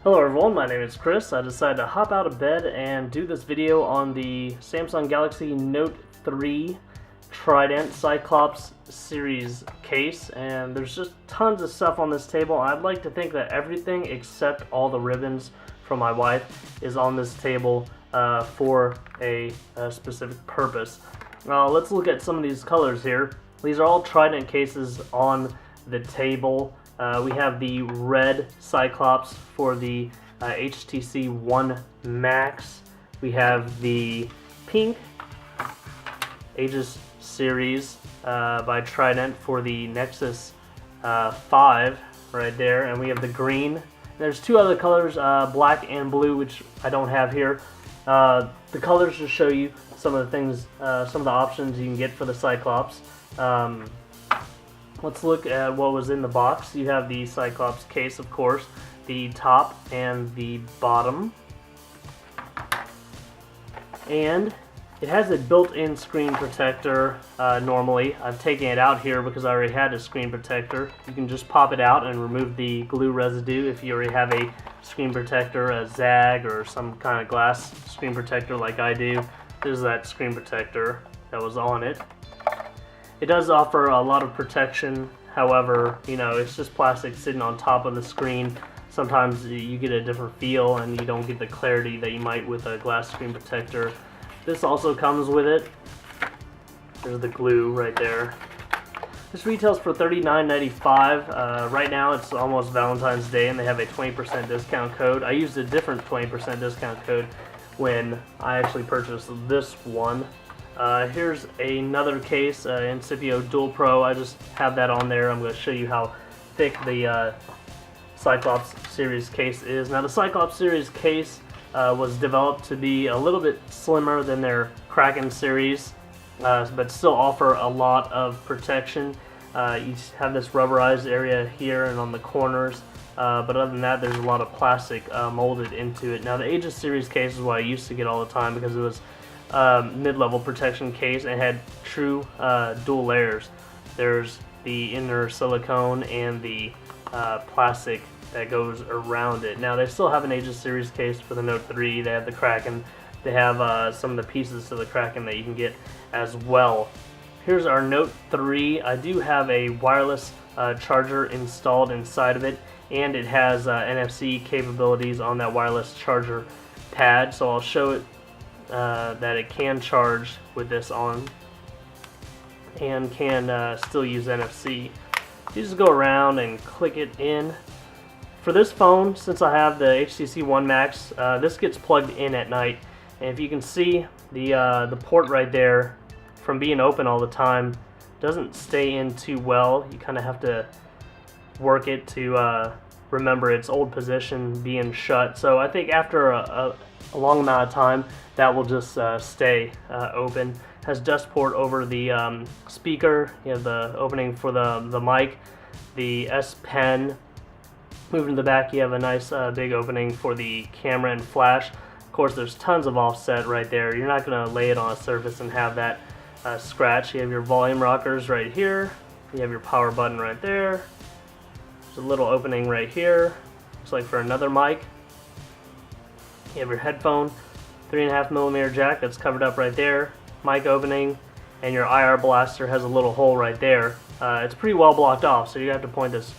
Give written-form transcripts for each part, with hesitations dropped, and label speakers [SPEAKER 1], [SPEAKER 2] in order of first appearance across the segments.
[SPEAKER 1] Hello everyone, my name is Chris. I decided to hop out of bed and do this video on the Samsung Galaxy Note 3 Trident Cyclops series case, and there's just tons of stuff on this table. I'd like to think that everything except all the ribbons from my wife is on this table for a specific purpose. Let's look at some of these colors here. These are all Trident cases on the table. We have the red Cyclops for the HTC One Max. We have the pink Aegis series by Trident for the Nexus 5 right there, and we have the green. There's two other colors, black and blue, which I don't have here. The colors just show you some of the things, some of the options you can get for the Cyclops. Let's look at what was in the box. You have the Cyclops case, of course, the top and the bottom. And it has a built-in screen protector normally. I've taken it out here because I already had a screen protector. You can just pop it out and remove the glue residue if you already have a screen protector, a Zag or some kind of glass screen protector like I do. There's that screen protector that was on it. It does offer a lot of protection, however, you know, it's just plastic sitting on top of the screen. Sometimes you get a different feel and you don't get the clarity that you might with a glass screen protector. This also comes with it. There's the glue right there. This retails for $39.95. Right now it's almost Valentine's Day and they have a 20% discount code. I used a different 20% discount code when I actually purchased this one. Here's another case, Incipio Dual Pro. I just have that on there. I'm going to show you how thick the Cyclops series case is. Now the Cyclops series case was developed to be a little bit slimmer than their Kraken series, but still offer a lot of protection. You have this rubberized area here and on the corners, but other than that there's a lot of plastic molded into it. Now the Aegis series case is what I used to get all the time because it was mid-level protection case and had true dual layers. There's the inner silicone and the plastic that goes around it. Now they still have an Aegis series case for the Note 3. They have the Kraken. They have some of the pieces to the Kraken that you can get as well. Here's our Note 3. I do have a wireless charger installed inside of it, and it has NFC capabilities on that wireless charger pad, so I'll show it that it can charge with this on and can still use NFC. You just go around and click it in. For this phone, since I have the HTC One Max, this gets plugged in at night, and if you can see the port right there, from being open all the time, doesn't stay in too well. You kind of have to work it to remember its old position being shut. So I think after a long amount of time, that will just stay open. Has dust port over the speaker. You have the opening for the mic, the S Pen. Moving to the back, you have a nice big opening for the camera and flash. Of course, there's tons of offset right there. You're not going to lay it on a surface and have that scratch. You have your volume rockers right here. You have your power button right there. There's a little opening right here. Looks like for another mic. You have your headphone, 3.5mm jack that's covered up right there, mic opening, and your IR blaster has a little hole right there. It's pretty well blocked off, so you have to point this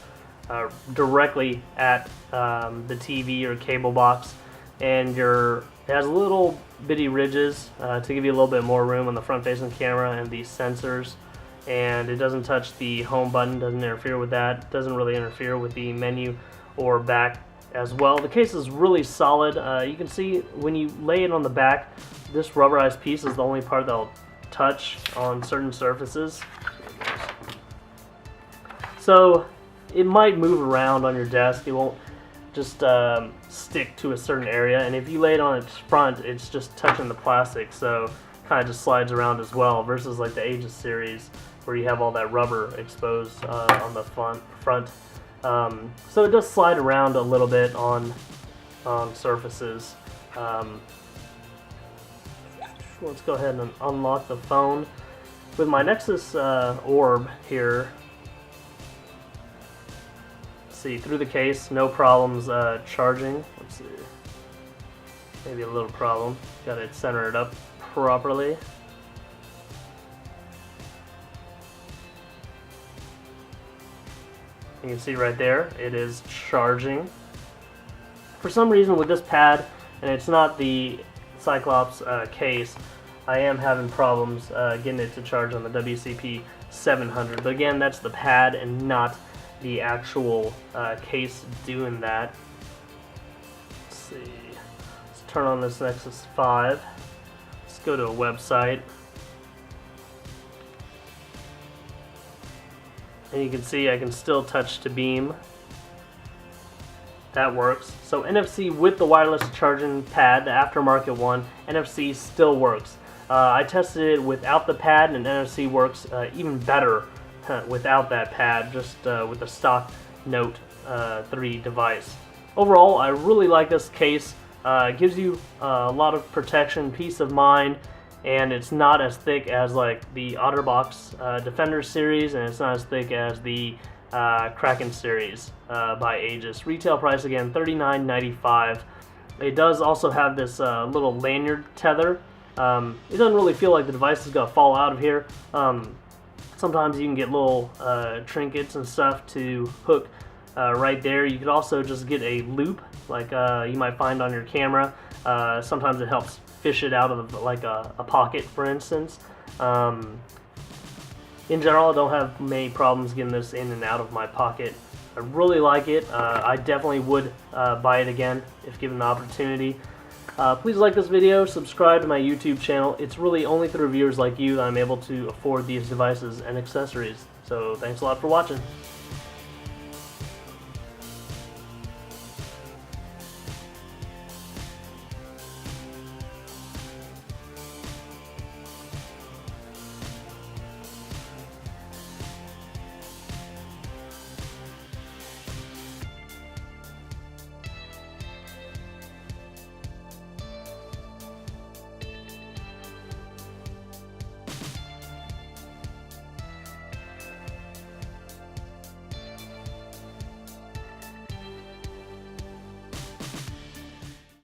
[SPEAKER 1] directly at the TV or cable box, and it has little bitty ridges to give you a little bit more room on the front-facing camera and the sensors. And it doesn't touch the home button, doesn't interfere with that, doesn't really interfere with the menu or back as well. The case is really solid. You can see when you lay it on the back, this rubberized piece is the only part that'll touch on certain surfaces. So it might move around on your desk. It won't just stick to a certain area, and if you lay it on its front, it's just touching the plastic, so kind of just slides around as well, versus like the Aegis series where you have all that rubber exposed on the front. So it does slide around a little bit on surfaces. Let's go ahead and unlock the phone. With my Nexus Orb here, see, through the case, no problems charging. Let's see. Maybe a little problem. Got it centered up properly. You can see right there, it is charging. For some reason with this pad, and it's not the Cyclops case, I am having problems getting it to charge on the WCP 700. But again, that's the pad and not the actual case doing that. Let's see. Let's turn on this Nexus 5. Let's go to a website. And you can see I can still touch to beam. That works. So NFC with the wireless charging pad, the aftermarket one, NFC still works. I tested it without the pad, and NFC works even better without that pad, just with the stock Note 3 device. Overall, I really like this case. It gives you a lot of protection, peace of mind, and it's not as thick as like the OtterBox Defender series, and it's not as thick as the Kraken series by Aegis. Retail price again $39.95. It does also have this little lanyard tether. It doesn't really feel like the device is gonna fall out of here. Sometimes you can get little trinkets and stuff to hook right there. You could also just get a loop like you might find on your camera. Sometimes it helps fish it out of like a pocket, for instance. In general, I don't have many problems getting this in and out of my pocket. I really like it. I definitely would buy it again if given the opportunity. Please like this video, subscribe to my YouTube channel. It's really only through viewers like you that I'm able to afford these devices and accessories. So thanks a lot for watching.